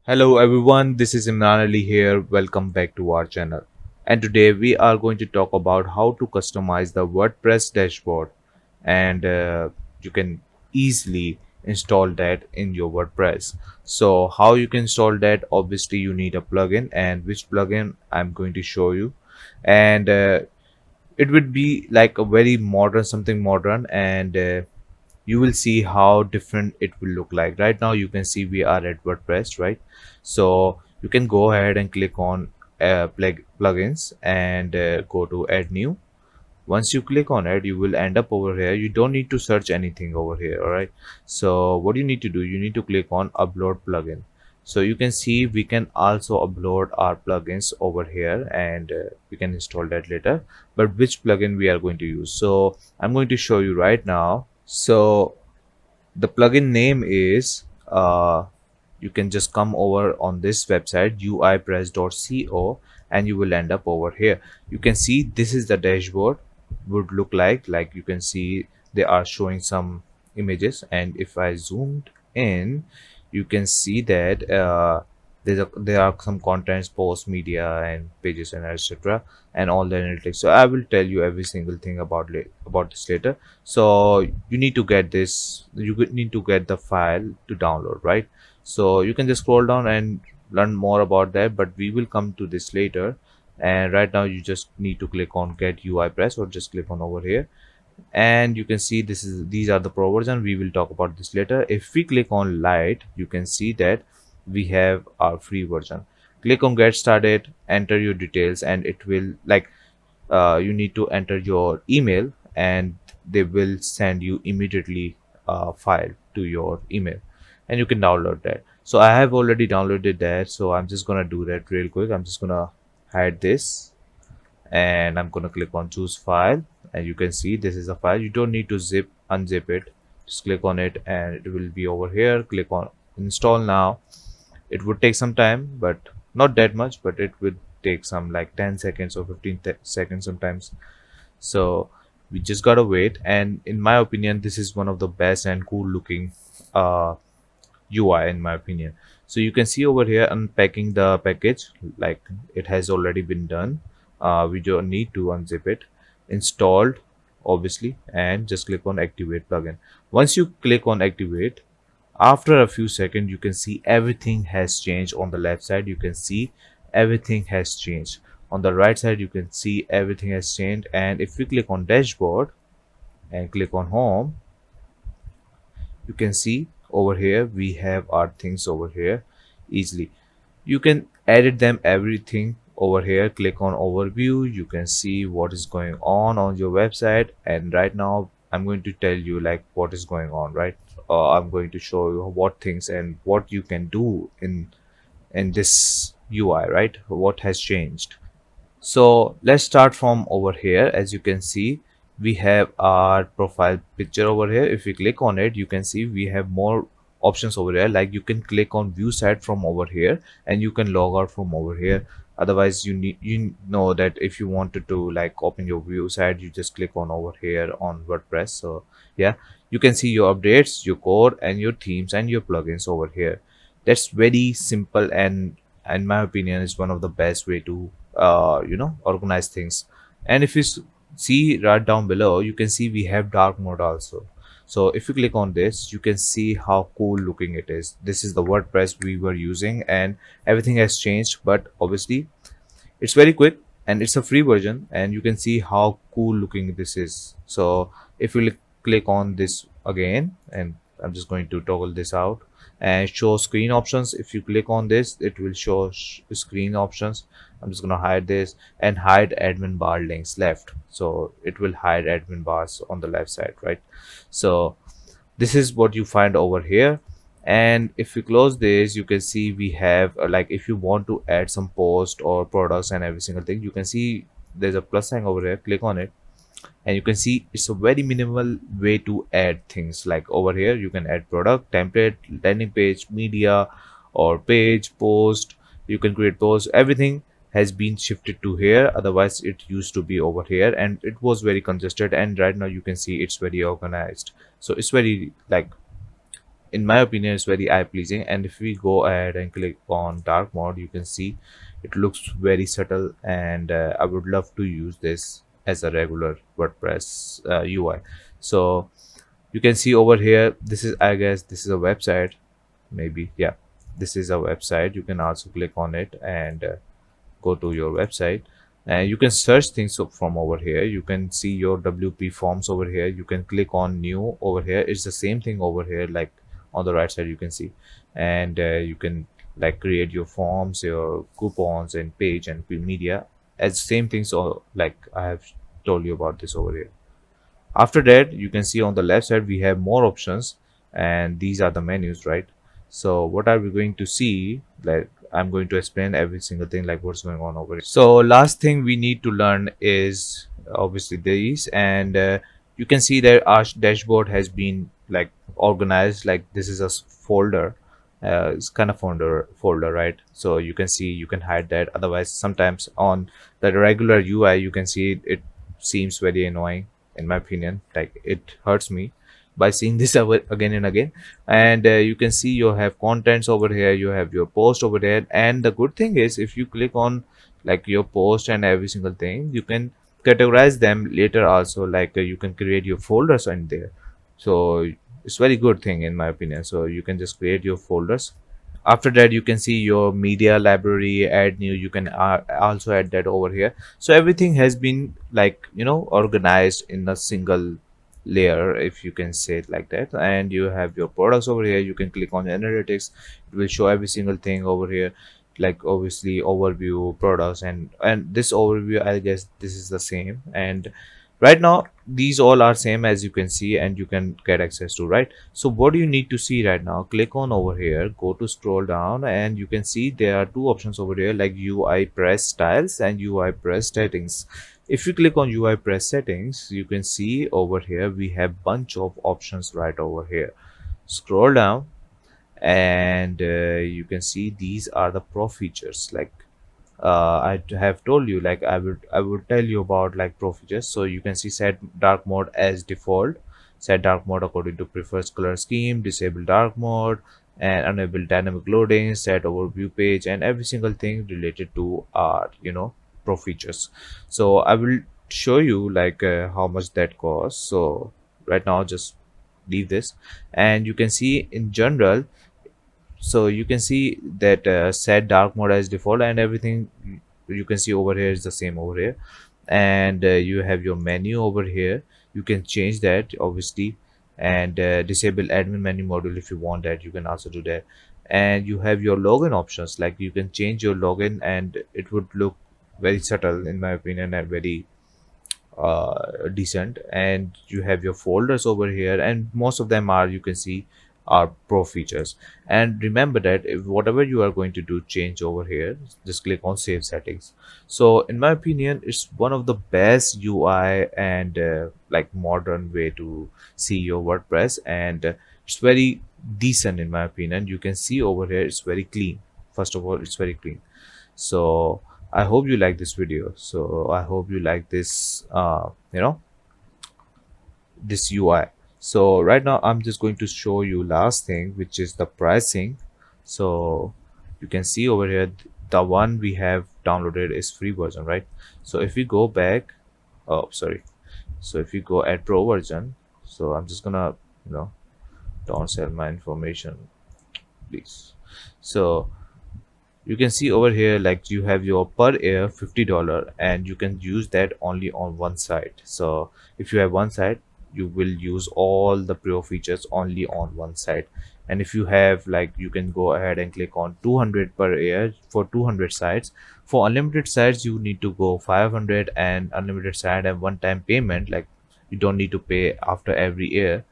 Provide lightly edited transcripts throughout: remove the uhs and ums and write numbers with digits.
Hello everyone, this is Imran Ali here. Welcome back to our channel. And today we are going to talk about how to customize the WordPress dashboard and you can easily install that in your WordPress. So how you can install that? Obviously you need a plugin, and which plugin I'm going to show you. And it would be like a very modern, something modern, and you will see how different it will look like. Right now you can see we are at WordPress, right? So you can go ahead and click on plugins and go to add new. Once you click on it, you will end up over here. You don't need to search anything over here. All right, so what you need to do, you need to click on upload plugin. So you can see we can also upload our plugins over here, and we can install that later. But which plugin we are going to use, so I'm going to show you right now. So the plugin name is you can just come over on this website uipress.co, and you will end up over here. You can see this is the dashboard would look like you can see they are showing some images, and if I zoomed in, you can see that there are some contents, post, media, and pages, and etc., and all the analytics. So I will tell you every single thing about this later. So you need to get this, need to get the file to download, right? So you can just scroll down and learn more about that, but we will come to this later. And right now you just need to click on get UI press, or just click on over here, and you can see these are the pro version. We will talk about this later. If we click on light, you can see that we have our free version. Click on get started, enter your details, and it will you need to enter your email, and they will send you immediately a file to your email, and you can download that. So I have already downloaded that, so I'm just gonna do that real quick. I'm just gonna hide this, and I'm gonna click on choose file, and you can see this is a file. You don't need to unzip it. Just click on it and it will be over here. Click on install now. It would take some time, but not that much, but it would take some like 10 seconds or 15 seconds sometimes. So we just gotta wait, and in my opinion this is one of the best and cool looking UI in my opinion. So you can see over here unpacking the package, like it has already been done. We don't need to unzip it. Installed, obviously, and just click on activate plugin. Once you click on activate, after a few seconds you can see everything has changed. On the left side you can see everything has changed. On the right side you can see everything has changed. And if we click on dashboard and click on home, you can see over here we have our things over here easily. You can edit them everything over here. Click on overview, you can see what is going on your website. And right now I'm going to tell you like what is going on, right? I'm going to show you what things and what you can do in this UI, right? What has changed. So let's start from over here. As you can see, we have our profile picture over here. If we click on it, you can see we have more options over here. Like you can click on view site from over here, and you can log out from over here. Otherwise, you know that if you wanted to like open your view site, you just click on over here on WordPress. So yeah, you can see your updates, your code, and your themes and your plugins over here. That's very simple, and in my opinion is one of the best way to organize things. And if you see right down below, you can see we have dark mode also. So if you click on this, you can see how cool looking it is. This is the WordPress we were using, and everything has changed, but obviously it's very quick and it's a free version, and you can see how cool looking this is. So if you click on this again, and I'm just going to toggle this out and show screen options. If you click on this, it will show screen options. I'm just gonna hide this and hide admin bar links left, so it will hide admin bars on the left side, right? So this is what you find over here. And if you close this, you can see we have like if you want to add some post or products and every single thing, you can see there's a plus sign over here. Click on it, and you can see it's a very minimal way to add things. Like over here you can add product, template, landing page, media, or page, post. You can create posts. Everything has been shifted to here. Otherwise it used to be over here and it was very congested, and right now you can see it's very organized. So it's very like in my opinion it's very eye pleasing. And if we go ahead and click on dark mode, you can see it looks very subtle, and I would love to use this as a regular WordPress UI. So you can see over here, this is, I guess this is a website, maybe, yeah, this is a website. You can also click on it and go to your website, and you can search things from over here. You can see your WP forms over here. You can click on new over here. It's the same thing over here, like on the right side you can see. And you can like create your forms, your coupons and page and media as same thing. So like I have told you about this over here. After that, you can see on the left side we have more options, and these are the menus, right? So what are we going to see? Like I'm going to explain every single thing, like what's going on over here. So last thing we need to learn is obviously these, and you can see that our dashboard has been like organized, like this is a folder. It's kind of folder, right? So you can see, you can hide that. Otherwise, sometimes on the regular UI you can see it seems very annoying, in my opinion. Like it hurts me by seeing this again and again. And you can see you have contents over here, you have your post over there. And the good thing is, if you click on like your post and every single thing, you can categorize them later also. Like you can create your folders in there. So it's very good thing in my opinion. So you can just create your folders. After that, you can see your media library, add new. You can also add that over here. So everything has been like, you know, organized in a single layer, if you can say it like that. And you have your products over here. You can click on analytics. It will show every single thing over here, like obviously overview, products, and this overview, I guess this is the same. And right now these all are same, as you can see, and you can get access to, right? So what do you need to see right now? Click on over here, go to scroll down, and you can see there are two options over here, like UI press styles and UI press settings. If you click on UI press settings, you can see over here we have bunch of options right over here. Scroll down, and you can see these are the pro features. Like I have told you, like I would tell you about like pro features. So you can see set dark mode as default, set dark mode according to prefers color scheme, disable dark mode, and enable dynamic loading, set overview page, and every single thing related to our, you know, pro features. So I will show you like how much that costs. So right now just leave this, and you can see in general. So you can see that set dark mode as default, and everything you can see over here is the same over here. And you have your menu over here. You can change that obviously, and disable admin menu module. If you want that, you can also do that. And you have your login options, like you can change your login, and it would look very subtle in my opinion, and very decent. And you have your folders over here, and most of them are, you can see, are pro features. And remember that if whatever you are going to do change over here, just click on save settings. So in my opinion, it's one of the best UI and like modern way to see your WordPress. And it's very decent in my opinion. You can see over here it's very clean. First of all, it's very clean. So I hope you like this video. So I hope you like this you know, this UI. So right now I'm just going to show you last thing, which is the pricing. So you can see over here the one we have downloaded is free version, right? So if we go back, oh sorry, so if you go at pro version, so I'm just gonna, you know, don't sell my information please. So you can see over here, like you have your per year $50, and you can use that only on one site. So if you have one site, you will use all the pro features only on one site. And if you have, like, you can go ahead and click on 200 per year for 200 sites. For unlimited sites you need to go 500, and unlimited site and one-time payment, like you don't need to pay after every year,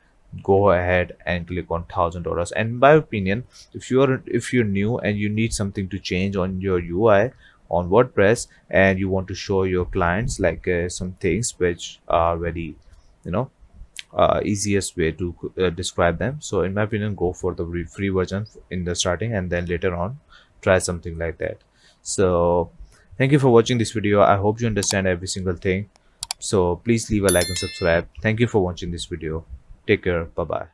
go ahead and click on $1,000. And in my opinion, if you're new and you need something to change on your UI on WordPress, and you want to show your clients like some things which are very, you know, easiest way to describe them. So in my opinion, go for the free version in the starting, and then later on try something like that. So thank you for watching this video. I hope you understand every single thing. So please leave a like and subscribe. Thank you for watching this video. Take care. Bye bye.